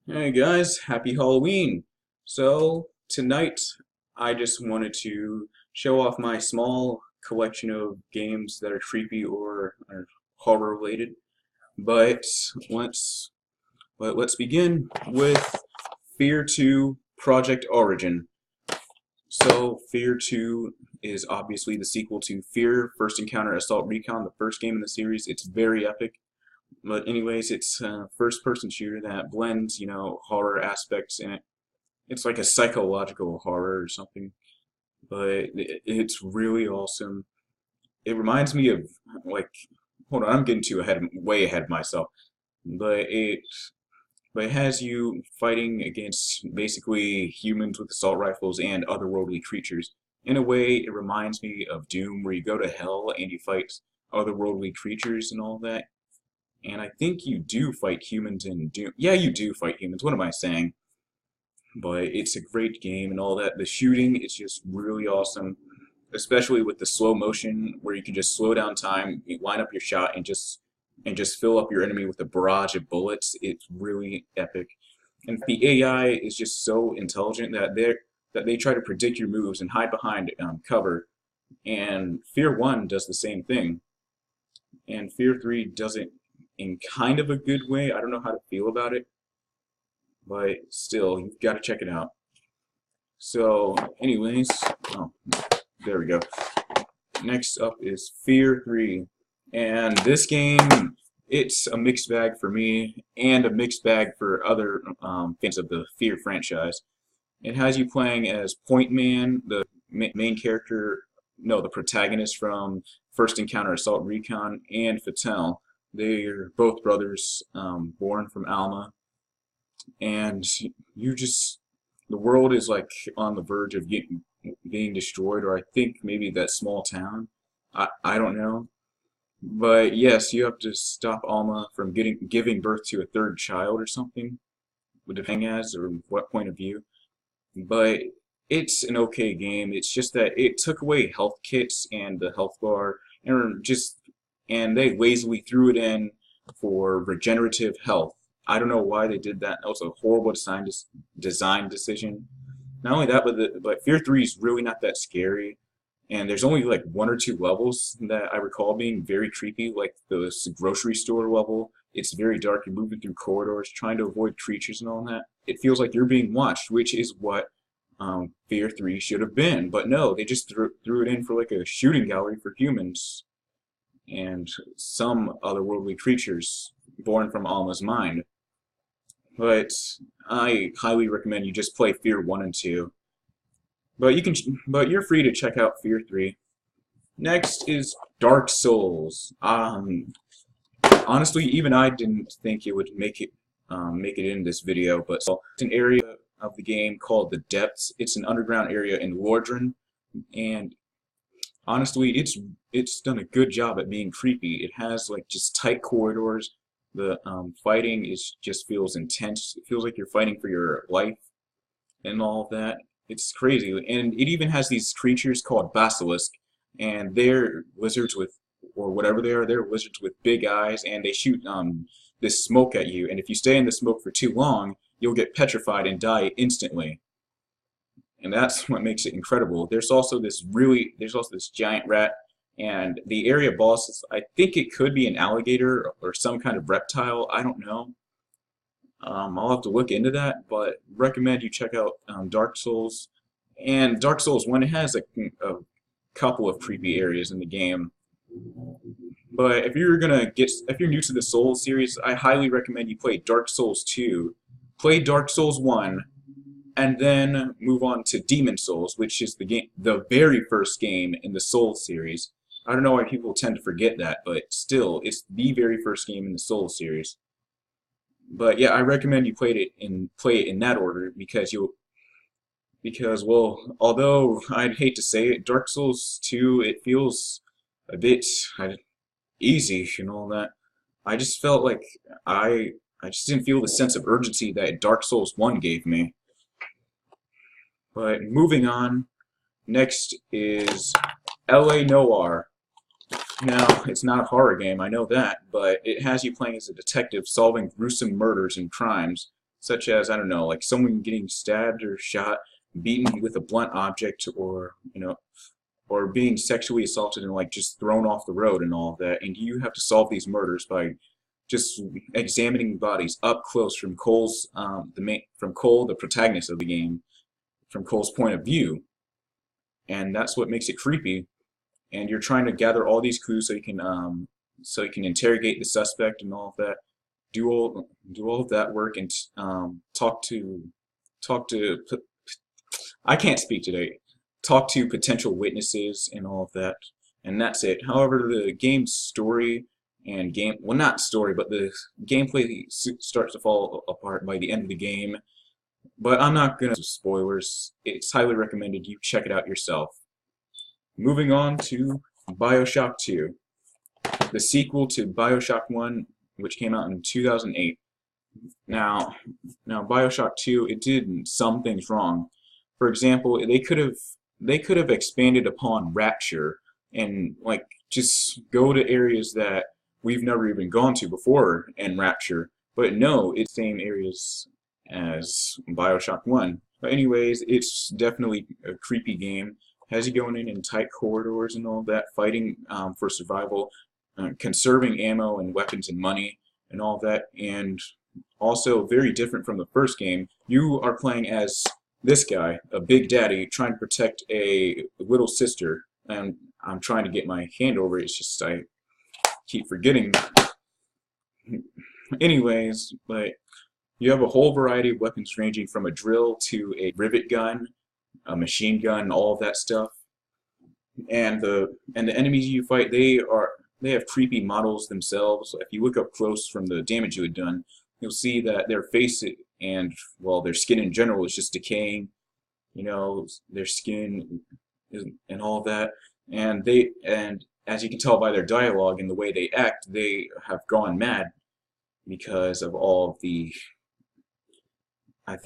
Hey guys, happy Halloween! So, tonight I just wanted to show off my small collection of games that are creepy or are horror related. But let's let's begin with Fear 2 Project Origin. So, Fear 2 is obviously the sequel to Fear First Encounter Assault Recon, the first game in the series. It's very epic. But anyways, it's a first-person shooter that blends, horror aspects in it. It's like a psychological horror or something, but it's really awesome. It reminds me of like, hold on, I'm getting way ahead of myself. But it has you fighting against basically humans with assault rifles and otherworldly creatures. In a way, it reminds me of Doom, where you go to hell and you fight otherworldly creatures and all that. And I think you do fight humans in Doom. Yeah, you do fight humans. What am I saying? But it's a great game and all that. The shooting is just really awesome, especially with the slow motion where you can just slow down time, you line up your shot, and just fill up your enemy with a barrage of bullets. It's really epic. And the AI is just so intelligent that they try to predict your moves and hide behind cover. And Fear 1 does the same thing. And Fear 3 does it in kind of a good way. I don't know how to feel about it, but still, you've got to check it out. So, anyways, oh, there we go. Next up is Fear 3. And this game, it's a mixed bag for me and a mixed bag for other fans of the Fear franchise. It has you playing as Point Man, the main character, no, the protagonist from First Encounter Assault Recon, and Fatale. They're both brothers, born from Alma, and you just the world is like on the verge of being destroyed, or I think maybe that small town. I don't know, but yes, you have to stop Alma from giving birth to a third child or something, depending as or what point of view. But it's an okay game. It's just that it took away health kits and the health bar, and they lazily threw it in for regenerative health. I don't know why they did that. That was a horrible design decision. Not only that, but Fear 3 is really not that scary. And there's only like one or two levels that I recall being very creepy, like the grocery store level. It's very dark. You're moving through corridors, trying to avoid creatures and all that. It feels like you're being watched, which is what Fear 3 should have been. But no, they just threw it in for like a shooting gallery for humans and some otherworldly creatures born from Alma's mind. But I highly recommend you just play Fear 1 and 2. But you're free to check out Fear 3. Next is Dark Souls. Honestly, even I didn't think it would make it in this video, but so it's an area of the game called the Depths. It's an underground area in Lordran, and honestly, it's done a good job at being creepy. It has like just tight corridors. The fighting is just feels intense. It feels like you're fighting for your life and all of that. It's crazy, and it even has these creatures called basilisk, and they're lizards with, or whatever they are. They're lizards with big eyes, and they shoot this smoke at you. And if you stay in the smoke for too long, you'll get petrified and die instantly. And that's what makes it incredible. There's also this giant rat, and the area boss, I think it could be an alligator or some kind of reptile. I don't know. I'll have to look into that, but recommend you check out Dark Souls. And Dark Souls 1, it has a couple of creepy areas in the game. But if you're new to the Souls series, I highly recommend you play Dark Souls 2, play Dark Souls 1, and then move on to Demon Souls, which is the very first game in the Souls series. I don't know why people tend to forget that, but still, it's the very first game in the Souls series. But yeah, I recommend you play it in that order because well, although I'd hate to say it, Dark Souls 2 it feels a bit easy and all that. I just felt like I just didn't feel the sense of urgency that Dark Souls 1 gave me. But moving on, next is LA Noire. Now, it's not a horror game, I know that, but it has you playing as a detective solving gruesome murders and crimes. such as, I don't know, like someone getting stabbed or shot, beaten with a blunt object, or or being sexually assaulted and like just thrown off the road and all of that. And you have to solve these murders by just examining bodies up close from Cole, the protagonist of the game, from Cole's point of view, and that's what makes it creepy. And you're trying to gather all these clues so you can interrogate the suspect and all of that. Do all of that work and talk to I can't speak today. Talk to potential witnesses and all of that, and that's it. However, the game's story and well, not story, but the gameplay starts to fall apart by the end of the game. But I'm not gonna spoilers. It's highly recommended you check it out yourself. Moving on to Bioshock 2, the sequel to Bioshock 1, which came out in 2008. Now Bioshock 2, it did some things wrong. For example, they could have expanded upon Rapture and like just go to areas that we've never even gone to before in Rapture. But no, it's the same areas as Bioshock 1. But anyways, it's definitely a creepy game. Has you going in tight corridors and all that, fighting for survival, conserving ammo and weapons and money and all that, and also very different from the first game. You are playing as this guy, a big daddy, trying to protect a little sister, and I'm trying to get my hand over it. It's just I keep forgetting. Anyways, but you have a whole variety of weapons ranging from a drill to a rivet gun, a machine gun, all of that stuff. And the enemies you fight, they have creepy models themselves. If you look up close from the damage you had done, you'll see that their face and well, their skin in general is just decaying. Their skin and all of that, and as you can tell by their dialogue and the way they act, they have gone mad because of all of the. I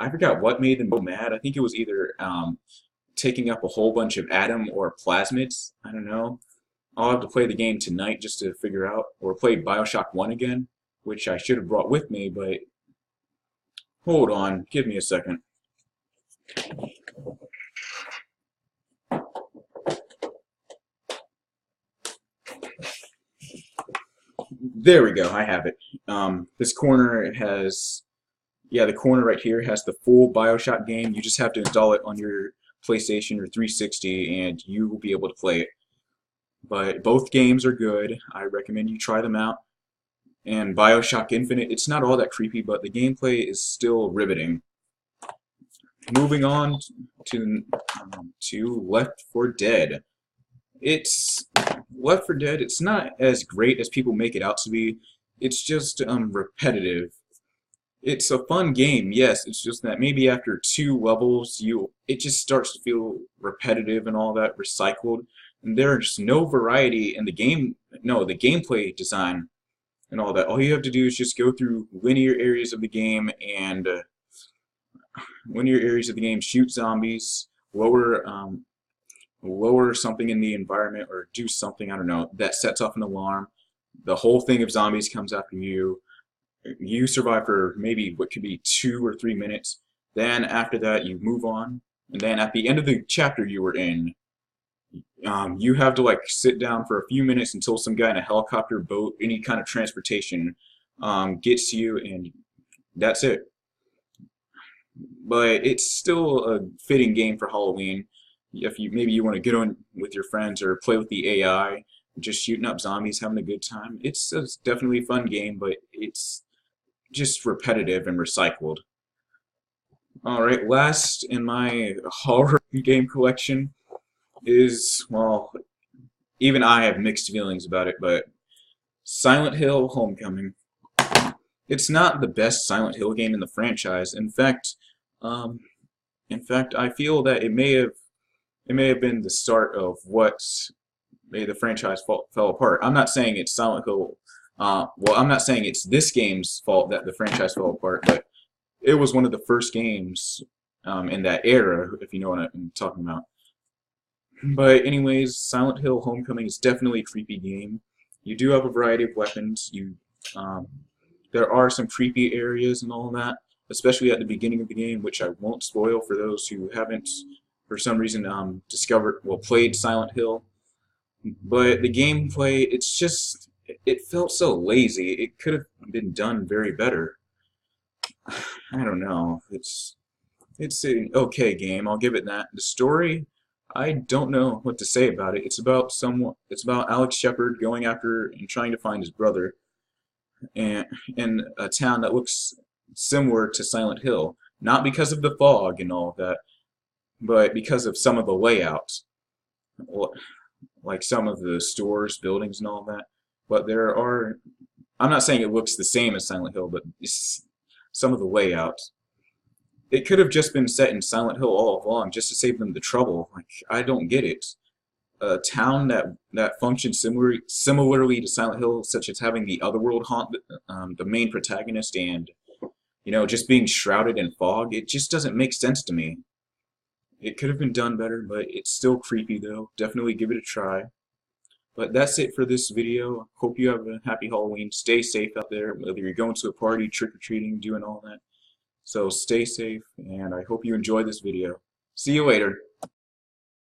forgot what made them go mad. I think it was either taking up a whole bunch of atom or plasmids. I don't know. I'll have to play the game tonight just to figure out, or play Bioshock 1 again, which I should have brought with me, but hold on, give me a second. There we go, I have it. This corner has, yeah, the corner right here has the full Bioshock game. You just have to install it on your PlayStation or 360 and you will be able to play it. But both games are good. I recommend you try them out. And Bioshock Infinite, it's not all that creepy, but the gameplay is still riveting. Moving on to Left 4 Dead. It's Left 4 Dead. It's not as great as people make it out to be. It's just repetitive. It's a fun game, yes. It's just that maybe after 2 levels, it just starts to feel repetitive and all that, recycled. And there's no variety in the game. No, the gameplay design and all that. All you have to do is just go through linear areas of the game and shoot zombies, lower something in the environment, or do something, I don't know, that sets off an alarm. The whole thing of zombies comes after you. You survive for maybe what could be 2 or 3 minutes. Then after that, you move on. And then at the end of the chapter you were in, you have to like sit down for a few minutes until some guy in a helicopter, boat, any kind of transportation gets to you, and that's it. But it's still a fitting game for Halloween. If maybe you want to get on with your friends or play with the AI, just shooting up zombies, having a good time. It's definitely a fun game, but it's just repetitive and recycled. Alright, last in my horror game collection is, well, even I have mixed feelings about it, but Silent Hill Homecoming. It's not the best Silent Hill game in the franchise. In fact, I feel that it may have been the start of what made the franchise fell apart. I'm not saying it's Silent Hill. Well, I'm not saying it's this game's fault that the franchise fell apart, but it was one of the first games in that era, if you know what I'm talking about. But anyways, Silent Hill Homecoming is definitely a creepy game. You do have a variety of weapons. there are some creepy areas and all that, especially at the beginning of the game, which I won't spoil for those who haven't, for some reason, played Silent Hill. But the gameplay, it felt so lazy. It could have been done very better. I don't know. It's an okay game. I'll give it that. The story, I don't know what to say about it. It's about someone. It's about Alex Shepard going after and trying to find his brother, and in a town that looks similar to Silent Hill. Not because of the fog and all of that, but because of some of the layouts, like some of the stores, buildings, and all that. But there are. I'm not saying it looks the same as Silent Hill, but some of the layouts. It could have just been set in Silent Hill all along, just to save them the trouble. Like, I don't get it. A town that functions similarly to Silent Hill, such as having the Otherworld haunt the main protagonist, and just being shrouded in fog. It just doesn't make sense to me. It could have been done better, but it's still creepy though. Definitely give it a try. But that's it for this video. Hope you have a happy Halloween. Stay safe out there, whether you're going to a party, trick-or-treating, doing all that. So stay safe, and I hope you enjoyed this video. See you later.